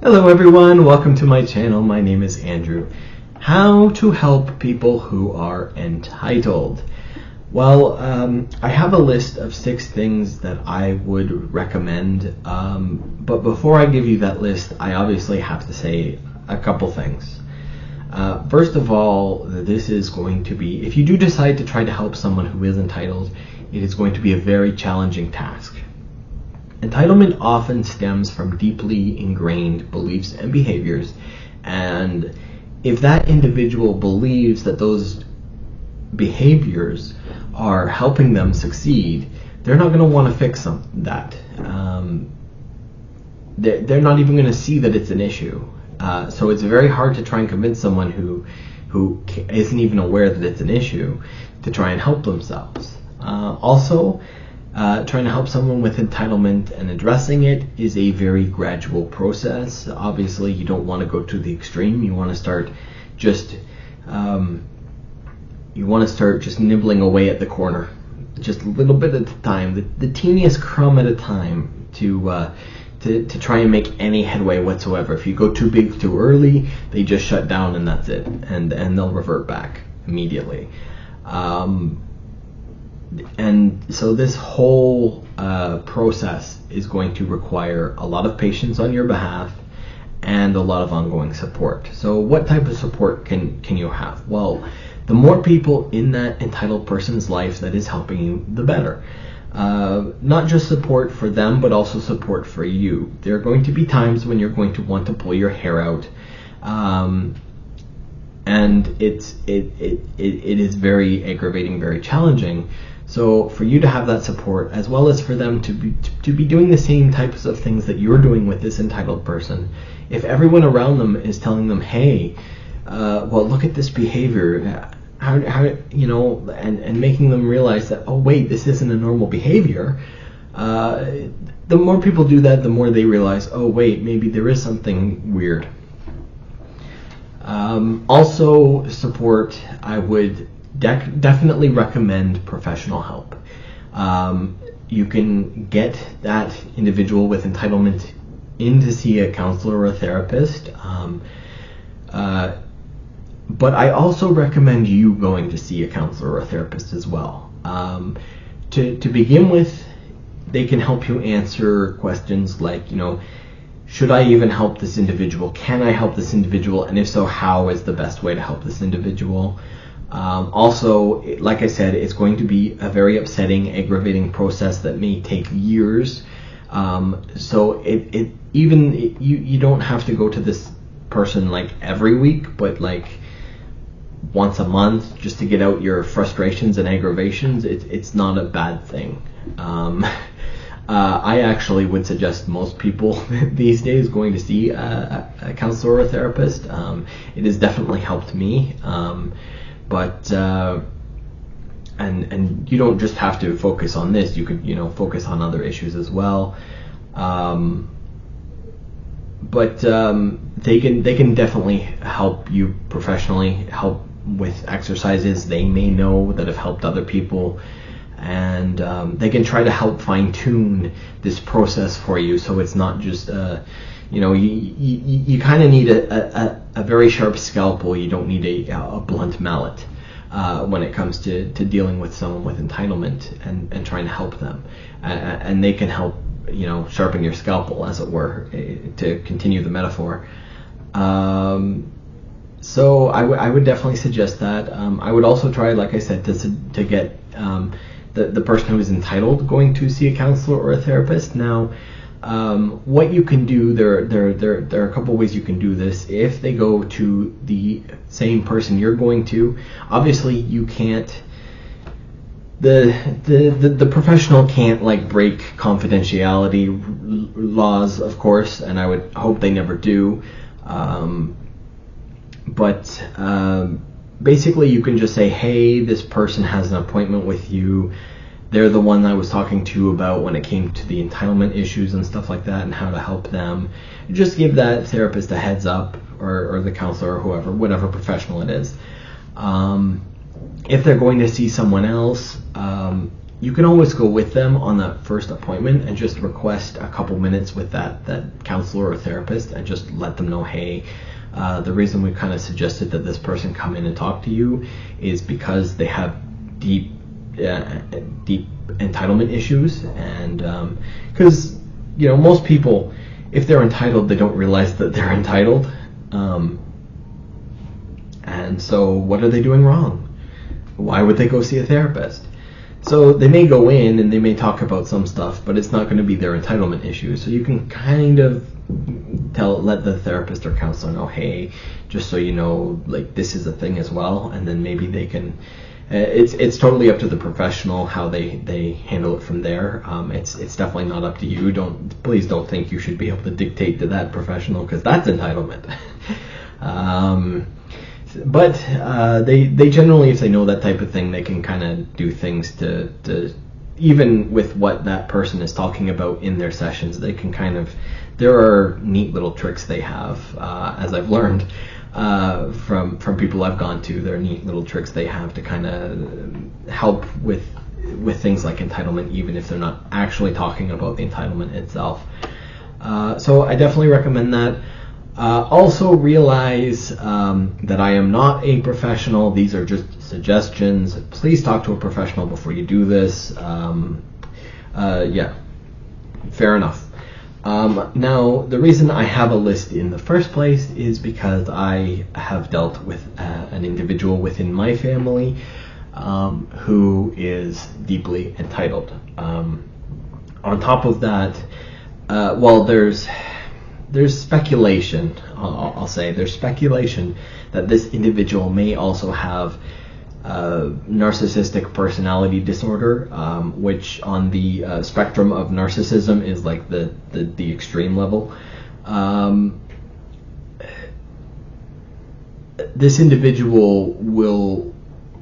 Hello everyone, welcome to my channel. My name is Andrew. How to help people who are entitled. Well, I have a list of 6 things that I would recommend, but before I give you that list, I obviously have to say a couple things. First of all, this is going to be, if you do decide to try to help someone who is entitled, it is going to be a very challenging task. Entitlement often stems from deeply ingrained beliefs and behaviors, and if that individual believes that those behaviors are helping them succeed, they're not going to want to fix that. They're not even going to see that it's an issue. So it's very hard to try and convince someone who isn't even aware that it's an issue to try and help themselves. Trying to help someone with entitlement and addressing it is a very gradual process. Obviously, you don't want to go to the extreme. You want to start just nibbling away at the corner, just a little bit at a time, the teeniest crumb at a time, to try and make any headway whatsoever. If you go too big too early, they just shut down and that's it, and they'll revert back immediately. And so this whole process is going to require a lot of patience on your behalf and a lot of ongoing support. So what type of support can you have? Well, the more people in that entitled person's life that is helping you, the better. Not just support for them, but also support for you. There are going to be times when you're going to want to pull your hair out, and it is very aggravating, very challenging. So for you to have that support, as well as for them to be doing the same types of things that you're doing with this entitled person, if everyone around them is telling them, hey, well, look at this behavior, how and making them realize that, oh wait, this isn't a normal behavior. The more people do that, the more they realize, oh wait, maybe there is something weird. Also, support, I would definitely recommend professional help. You can get that individual with entitlement in to see a counselor or a therapist, but I also recommend you going to see a counselor or a therapist as well. To begin with, they can help you answer questions like, should I even help this individual? Can I help this individual? And if so, how is the best way to help this individual? Also, like I said, it's going to be a very upsetting, aggravating process that may take years. So you don't have to go to this person like every week, but like once a month, just to get out your frustrations and aggravations. It's not a bad thing. I actually would suggest most people these days going to see a counselor or a therapist. It has definitely helped me. But and you don't just have to focus on this. You could focus on other issues as well. But they can definitely help you professionally, help with exercises they may know that have helped other people, and they can try to help fine-tune this process for you, so it's not just you kind of need a very sharp scalpel. You don't need a blunt mallet when it comes to dealing with someone with entitlement and trying to help them, and they can help sharpen your scalpel, as it were, to continue the metaphor. So I would definitely suggest that. I would also try, like I said, to get the person who is entitled going to see a counselor or a therapist. Now, what you can do, there are a couple ways you can do this. If they go to the same person you're going to, obviously you can't, the professional can't break confidentiality laws, of course, and I would hope they never do. But basically you can just say, hey, this person has an appointment with you. They're the one I was talking to about when it came to the entitlement issues and stuff like that, and how to help them. Just give that therapist a heads up, or the counselor, or whoever, whatever professional it is. If they're going to see someone else, you can always go with them on that first appointment and just request a couple minutes with that counselor or therapist, and just let them know, hey, the reason we kind of suggested that this person come in and talk to you is because they have deep entitlement issues, and because most people, if they're entitled, they don't realize that they're entitled, and so what are they doing wrong? Why would they go see a therapist? So they may go in and they may talk about some stuff, but it's not going to be their entitlement issue. So you can kind of let the therapist or counselor know, hey, just so you know, like, this is a thing as well, and then maybe they can. It's totally up to the professional how they handle it from there. It's definitely not up to you. Please don't think you should be able to dictate to that professional, because that's entitlement. But they generally, if they know that type of thing, they can kind of do things to even with what that person is talking about in their sessions, they can there are neat little tricks they have, as I've learned from people I've gone to. There are neat little tricks they have to kind of help with things like entitlement, even if they're not actually talking about the entitlement itself. So I definitely recommend that. Also realize that I am not a professional. These are just suggestions. Please talk to a professional before you do this. Yeah, fair enough. Now, the reason I have a list in the first place is because I have dealt with an individual within my family who is deeply entitled. On top of that, there's speculation, I'll say, there's speculation that this individual may also have narcissistic personality disorder, which on the spectrum of narcissism is like the extreme level. This individual will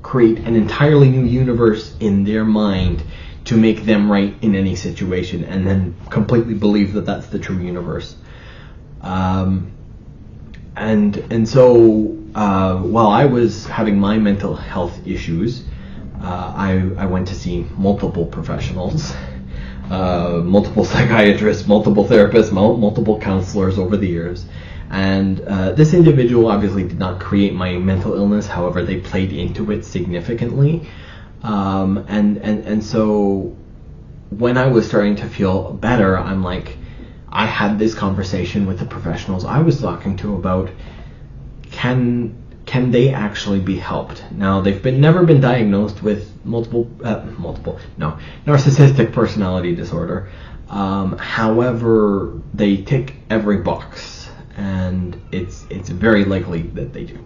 create an entirely new universe in their mind to make them right in any situation, and then completely believe that that's the true universe. And so while I was having my mental health issues, I went to see multiple professionals, multiple psychiatrists, multiple therapists, multiple counselors over the years. And this individual obviously did not create my mental illness. However, they played into it significantly. And so when I was starting to feel better, I'm like, I had this conversation with the professionals I was talking to about can they actually be helped? Now, they've never been diagnosed with narcissistic personality disorder. However, they tick every box, and it's very likely that they do.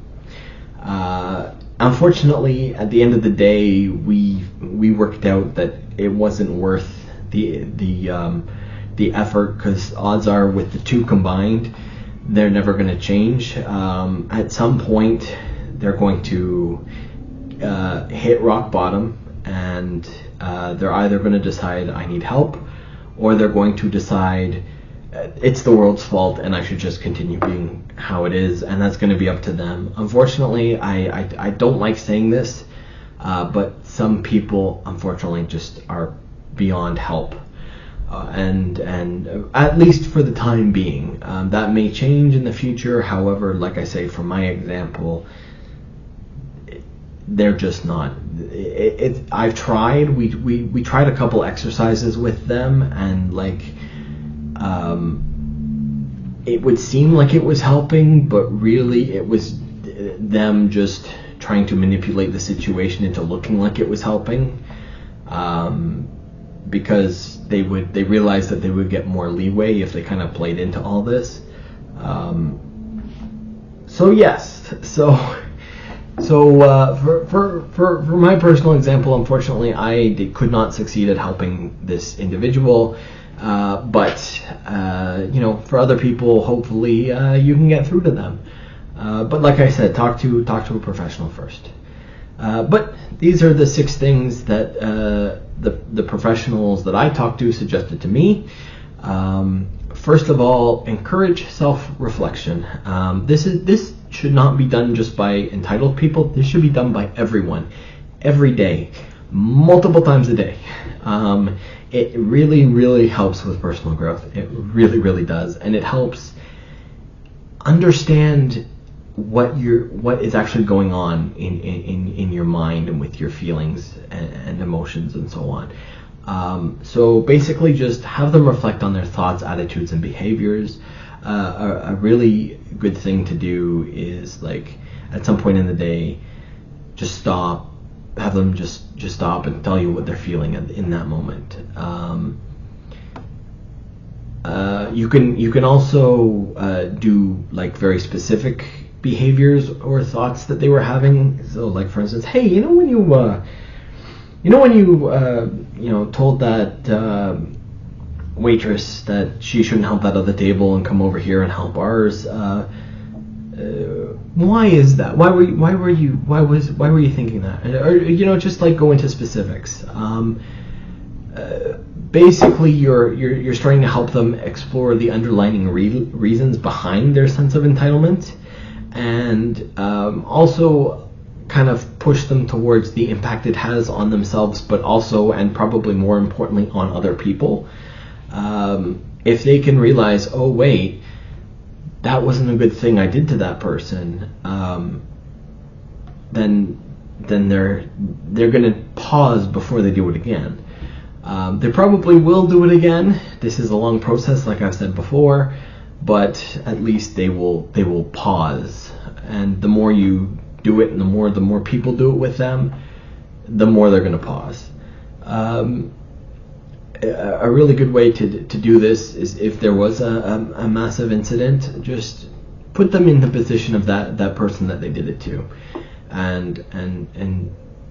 Unfortunately, at the end of the day, we worked out that it wasn't worth the effort, because odds are with the two combined, they're never going to change. At some point, they're going to hit rock bottom, and they're either going to decide I need help, or they're going to decide it's the world's fault and I should just continue being how it is, and that's going to be up to them. Unfortunately, I don't like saying this, but some people unfortunately just are beyond help. And at least for the time being, that may change in the future. However, like I say, from my example, they're just not. I've tried. We tried a couple exercises with them, and it would seem like it was helping, but really it was them just trying to manipulate the situation into looking like it was helping. Because they realized that they would get more leeway if they kind of played into all this. So for my personal example, unfortunately, I could not succeed at helping this individual. But for other people, hopefully you can get through to them. But like I said, talk to a professional first. But these are the 6 things that the professionals that I talked to suggested to me. First of all, encourage self-reflection. This should not be done just by entitled people. This should be done by everyone, every day. multiple times a day. It really, really helps with personal growth. It really, really does. And it helps understand what is actually going on in your mind and with your feelings and emotions and so on. So basically just have them reflect on their thoughts, attitudes, and behaviors. A really good thing to do is, like, at some point in the day, just stop, have them just stop and tell you what they're feeling in that moment. You can also do, like, very specific behaviors or thoughts that they were having. So, like, for instance, hey, when you told that waitress that she shouldn't help that other table and come over here and help ours. Why is that? Why were you thinking that? Or just like go into specifics. Basically, you're starting to help them explore the underlying reasons behind their sense of entitlement, and also kind of push them towards the impact it has on themselves, but also, and probably more importantly, on other people. If they can realize, oh wait, that wasn't a good thing I did to that person, then they're going to pause before they do it again. They probably will do it again. This is a long process, like I've said before, but at least they will pause. And the more you do it, and the more people do it with them, the more they're going to pause. A really good way to do this is, if there was a massive incident, just put them in the position of that person that they did it to, and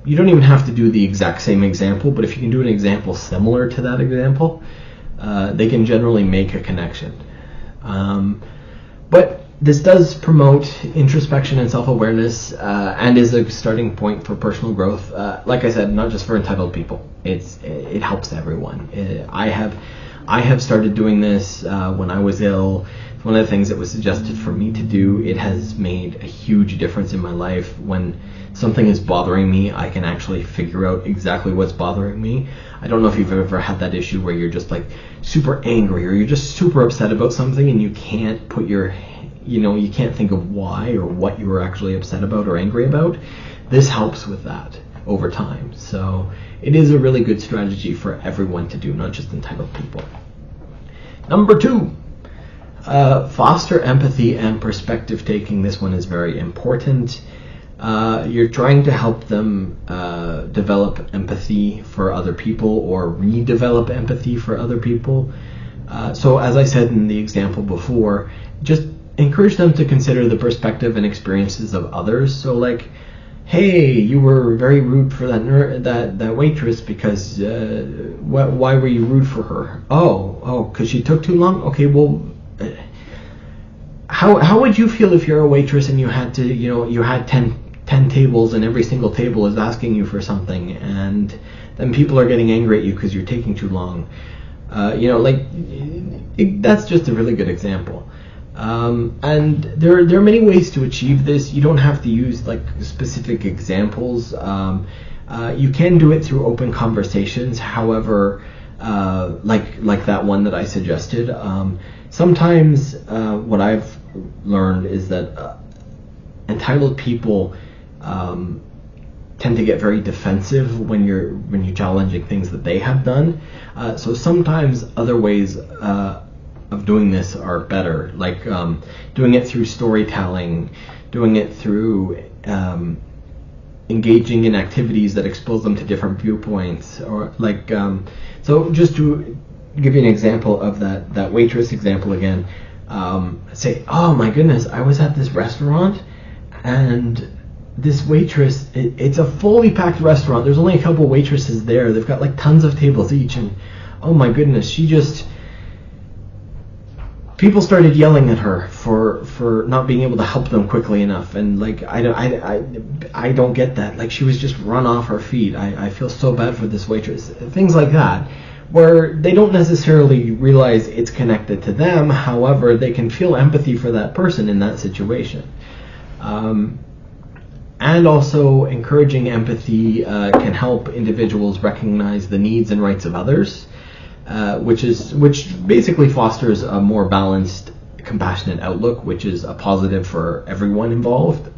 you don't even have to do the exact same example, but if you can do an example similar to that example, they can generally make a connection. But this does promote introspection and self-awareness, and is a starting point for personal growth. Like I said, not just for entitled people. It helps everyone. I have started doing this when I was ill. It's one of the things that was suggested for me to do. It has made a huge difference in my life. When something is bothering me, I can actually figure out exactly what's bothering me. I don't know if you've ever had that issue where you're just like super angry, or you're just super upset about something and you can't put you can't think of why or what you were actually upset about or angry about. This helps with that over time. So it is a really good strategy for everyone to do, not just entitled people. Number 2, foster empathy and perspective taking. This one is very important. You're trying to help them develop empathy for other people, or redevelop empathy for other people. So as I said in the example before, just encourage them to consider the perspective and experiences of others. So, like, hey, you were very rude for that waitress because why were you rude for her? Oh, because she took too long. Okay, well, how would you feel if you're a waitress and you had to, you had 10 tables and every single table is asking you for something, and then people are getting angry at you because you're taking too long? That's just a really good example. And there are many ways to achieve this. You don't have to use like specific examples. You can do it through open conversations. However, like that one that I suggested, sometimes what I've learned is that entitled people tend to get very defensive when you're challenging things that they have done. So sometimes other ways of doing this are better, like doing it through storytelling, doing it through engaging in activities that expose them to different viewpoints, or like so just to give you an example of that waitress example again, say, oh my goodness, I was at this restaurant and this waitress, it's a fully packed restaurant, there's only a couple waitresses there, they've got like tons of tables each, and oh my goodness, people started yelling at her for not being able to help them quickly enough, and like I don't get that. Like, she was just run off her feet. I feel so bad for this waitress. Things like that, where they don't necessarily realize it's connected to them. However, they can feel empathy for that person in that situation. and also encouraging empathy can help individuals recognize the needs and rights of others, which basically fosters a more balanced, compassionate outlook, which is a positive for everyone involved,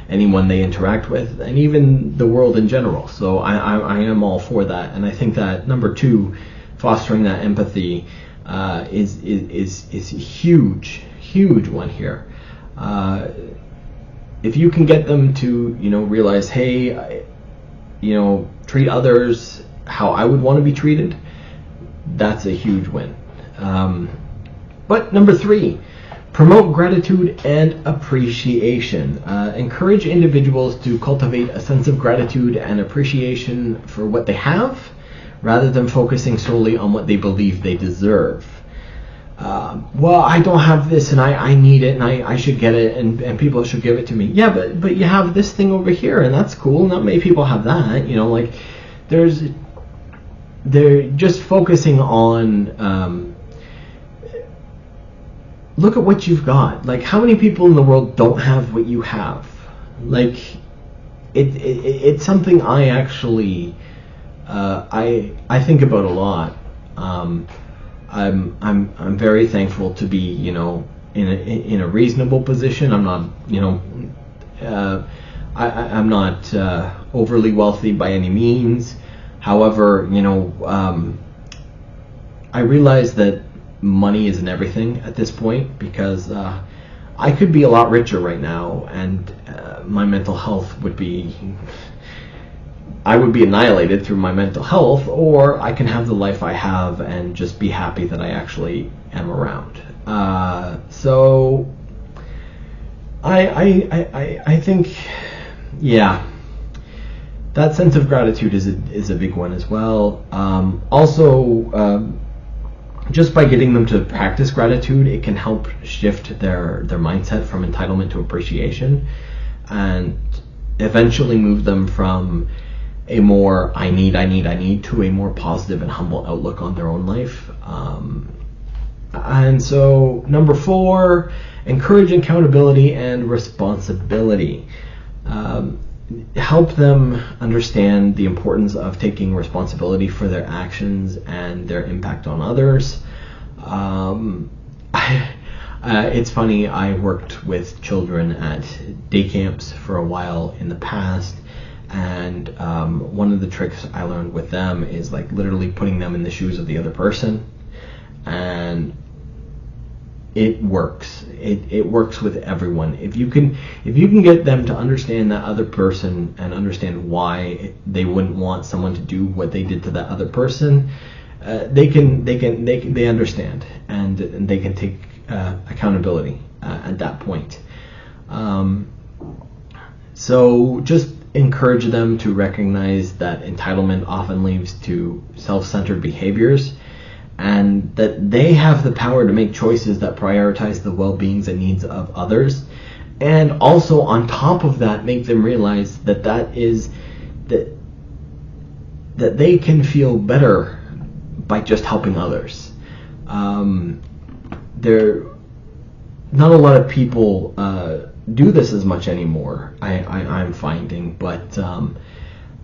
anyone they interact with, and even the world in general. So I am all for that, and I think that number 2, fostering that empathy, is a huge one here. If you can get them to realize, hey, treat others how I would want to be treated, that's a huge win. But number 3, promote gratitude and appreciation. Encourage individuals to cultivate a sense of gratitude and appreciation for what they have, rather than focusing solely on what they believe they deserve. Well, I don't have this, and I need it, and I should get it, and people should give it to me. Yeah, but you have this thing over here, and that's cool. Not many people have that. They're just focusing on. Look at what you've got. Like, how many people in the world don't have what you have? Like, it's something I actually I think about a lot. I'm very thankful to be in a reasonable position. I'm not I'm not overly wealthy by any means. However, I realize that money isn't everything at this point, because I could be a lot richer right now, and my mental health would be. I would be annihilated through my mental health, or I can have the life I have and just be happy that I actually am around. So I think, yeah, that sense of gratitude is a big one as well. Also, just by getting them to practice gratitude, it can help shift their mindset from entitlement to appreciation, and eventually move them from a more I need to a more positive and humble outlook on their own life. And so number 4, encourage accountability and responsibility. Help them understand the importance of taking responsibility for their actions and their impact on others. It's funny, I worked with children at day camps for a while in the past, and one of the tricks I learned with them is like literally putting them in the shoes of the other person, and it works. It works with everyone. If you can get them to understand that other person and understand why they wouldn't want someone to do what they did to that other person, they understand, and they can take accountability at that point. So just encourage them to recognize that entitlement often leads to self-centered behaviors, and that they have the power to make choices that prioritize the well-beings and needs of others, and also on top of that make them realize that they can feel better by just helping others. Not a lot of people do this as much anymore, I'm finding, but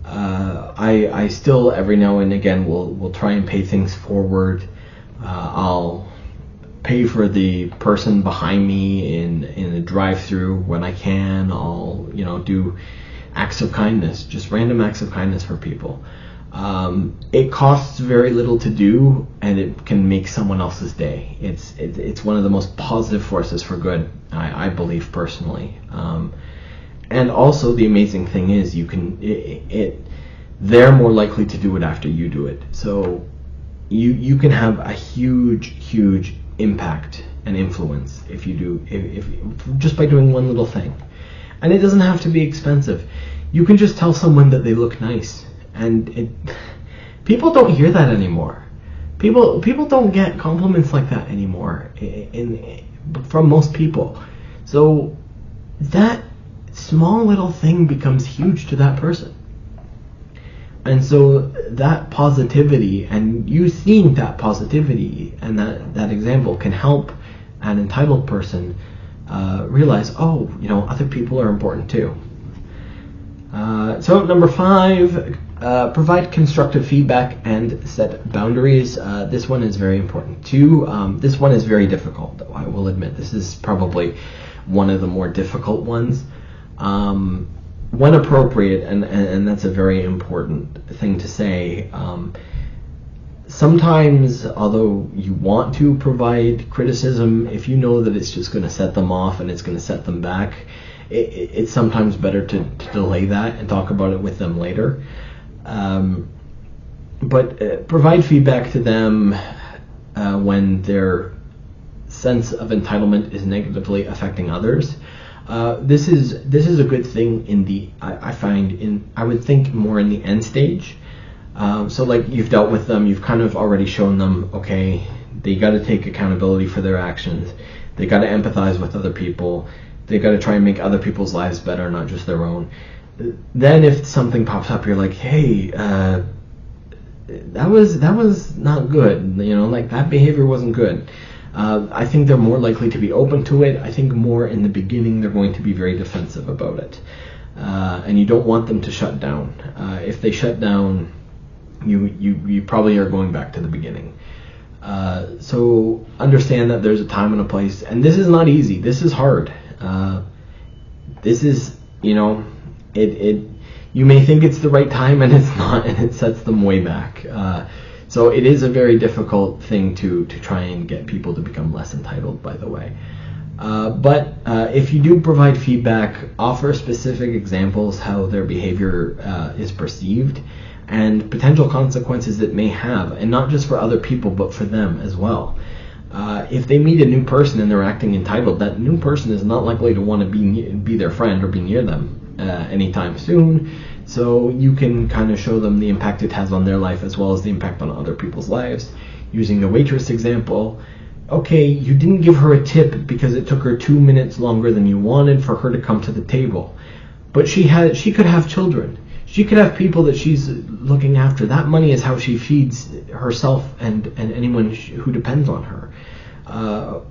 I still every now and again will try and pay things forward. I'll pay for the person behind me in a drive-through when I can. I'll do acts of kindness, just random acts of kindness for people. It costs very little to do, and it can make someone else's day. It's one of the most positive forces for good, I believe personally. And also the amazing thing is they're more likely to do it after you do it. So you can have a huge impact and influence if just by doing one little thing. And it doesn't have to be expensive. You can just tell someone that they look nice. And people don't hear that anymore. People don't get compliments like that anymore from most people. So that small little thing becomes huge to that person. And so that positivity, and you seeing that positivity and that example, can help an entitled person realize, other people are important too. So number 5, provide constructive feedback and set boundaries. This one is very important too. This one is very difficult, though, I will admit. This is probably one of the more difficult ones. When appropriate, and that's a very important thing to say, sometimes, although you want to provide criticism, if you know that it's just going to set them off and it's going to set them back, it's sometimes better to delay that and talk about it with them later. But provide feedback to them when their sense of entitlement is negatively affecting others. This is a good thing I would think more in the end stage. So like you've dealt with them, you've kind of already shown them, okay, they got to take accountability for their actions. They got to empathize with other people. They got to try and make other people's lives better, not just their own. Then if something pops up, you're like, hey, that was not good. Like that behavior wasn't good. I think they're more likely to be open to it. I think more in the beginning they're going to be very defensive about it. And you don't want them to shut down. If they shut down, you probably are going back to the beginning. So understand that there's a time and a place, and this is not easy. This is hard. This is, you may think it's the right time and it's not, and it sets them way back. So it is a very difficult thing to try and get people to become less entitled, by the way. But if you do provide feedback, offer specific examples how their behavior is perceived and potential consequences it may have, and not just for other people, but for them as well. If they meet a new person and they're acting entitled, that new person is not likely to want to be their friend or be near them anytime soon. So you can kind of show them the impact it has on their life as well as the impact on other people's lives. Using the waitress example, okay, you didn't give her a tip because it took her 2 minutes longer than you wanted for her to come to the table. But she could have children. She could have people that she's looking after. That money is how she feeds herself and anyone who depends on her.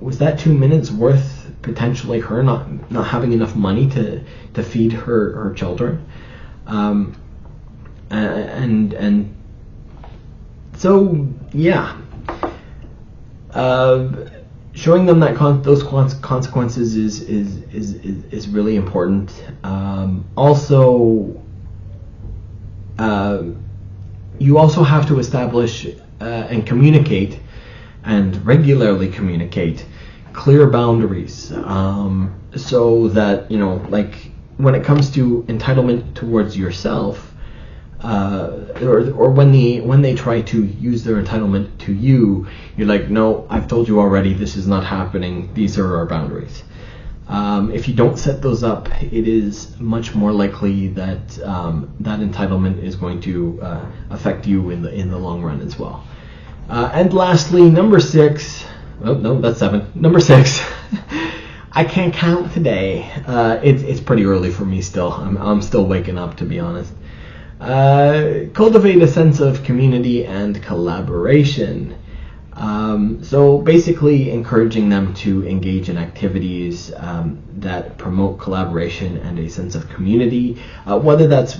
Was that 2 minutes worth potentially her not having enough money to feed her children? And so yeah, showing them that those consequences is really important. You also have to establish and communicate and regularly communicate clear boundaries, so that, like when it comes to entitlement towards yourself, or when they try to use their entitlement to you, you're like, no, I've told you already, this is not happening, these are our boundaries. If you don't set those up, it is much more likely that that entitlement is going to affect you in the long run as well. And lastly, number 6. Oh no, that's 7. Number 6. I can't count today. It's pretty early for me still. I'm still waking up, to be honest. Cultivate a sense of community and collaboration. So basically encouraging them to engage in activities that promote collaboration and a sense of community, whether that's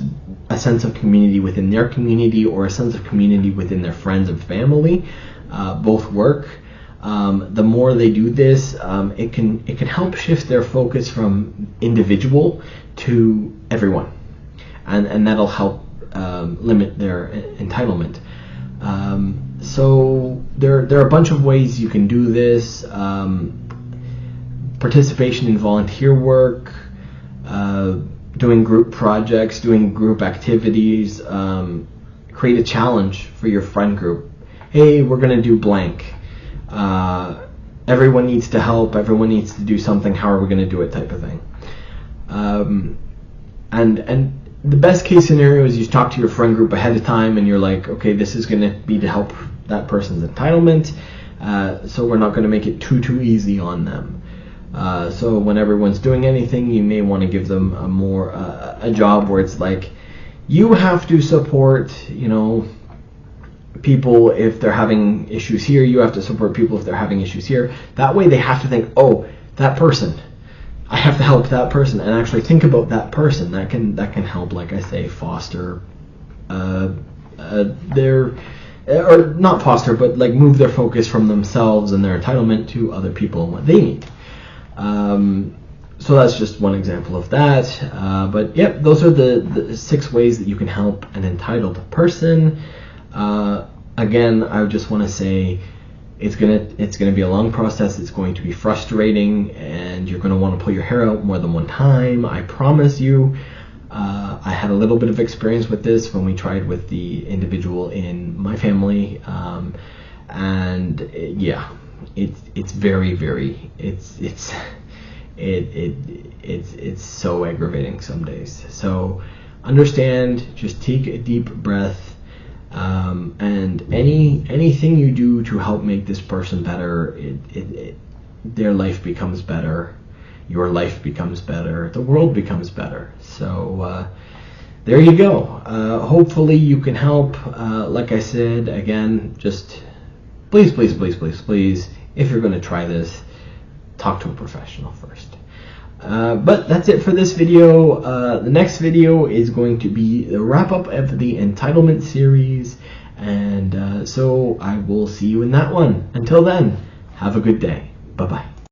a sense of community within their community or a sense of community within their friends and family. Both work. The more they do this, it can help shift their focus from individual to everyone, and that'll help limit their entitlement. So there are a bunch of ways you can do this. Participation in volunteer work, doing group projects, doing group activities, create a challenge for your friend group. Hey, we're going to do blank. Everyone needs to help, everyone needs to do something, how are we going to do it, type of thing. And the best case scenario is you talk to your friend group ahead of time and you're like, okay, this is going to be to help that person's entitlement, so we're not going to make it too easy on them. So when everyone's doing anything, you may want to give them a job where it's like, you have to support, people if they're having issues here, you have to support people if they're having issues here. That way they have to think, oh, that person, I have to help that person and actually think about that person. That can help, like I say, foster their, or not foster, but like move their focus from themselves and their entitlement to other people and what they need. So that's just one example of that. But yep, those are the 6 ways that you can help an entitled person. Again, I just want to say it's gonna be a long process. It's going to be frustrating, and you're gonna want to pull your hair out more than one time. I promise you. I had a little bit of experience with this when we tried with the individual in my family, and it's very it's so aggravating some days. So understand, just take a deep breath, and anything you do to help make this person better, their life becomes better, your life becomes better, the world becomes better. So there you go. Hopefully you can help. Like I said, again, just please, if you're going to try this, talk to a professional first. But that's it for this video. The next video is going to be the wrap-up of the Entitlement series, and so I will see you in that one. Until then, have a good day. Bye-bye.